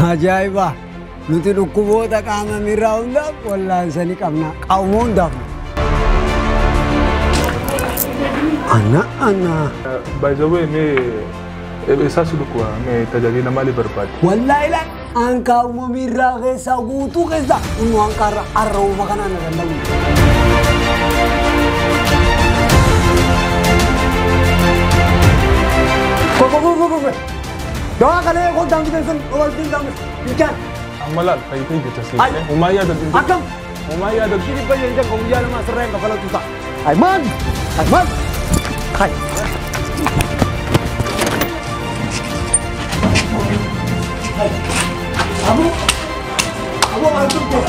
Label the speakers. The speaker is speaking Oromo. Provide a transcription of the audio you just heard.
Speaker 1: Ajaiba. Nuti dhukkuboota qaama miiraa hundaaf wallaansanii qabna. Qaama hundaaf. Ana.
Speaker 2: By the way, ça c'est quoi? Mais t'as déjà mal barbaad.
Speaker 1: Wallahi la an qaama miiraa keessa guutuu keessa unu an qarra arrooma kana na danda'u. Go. Doa kale ko dang gidan wal din dang. Bijan.
Speaker 2: Amalal kaitay kita sih. Umaya dan
Speaker 1: Akam.
Speaker 2: Umaya dan
Speaker 1: Sini pa yan kung yan mas ren ka pala tuta. Ay man. Hai. Abu antum ko.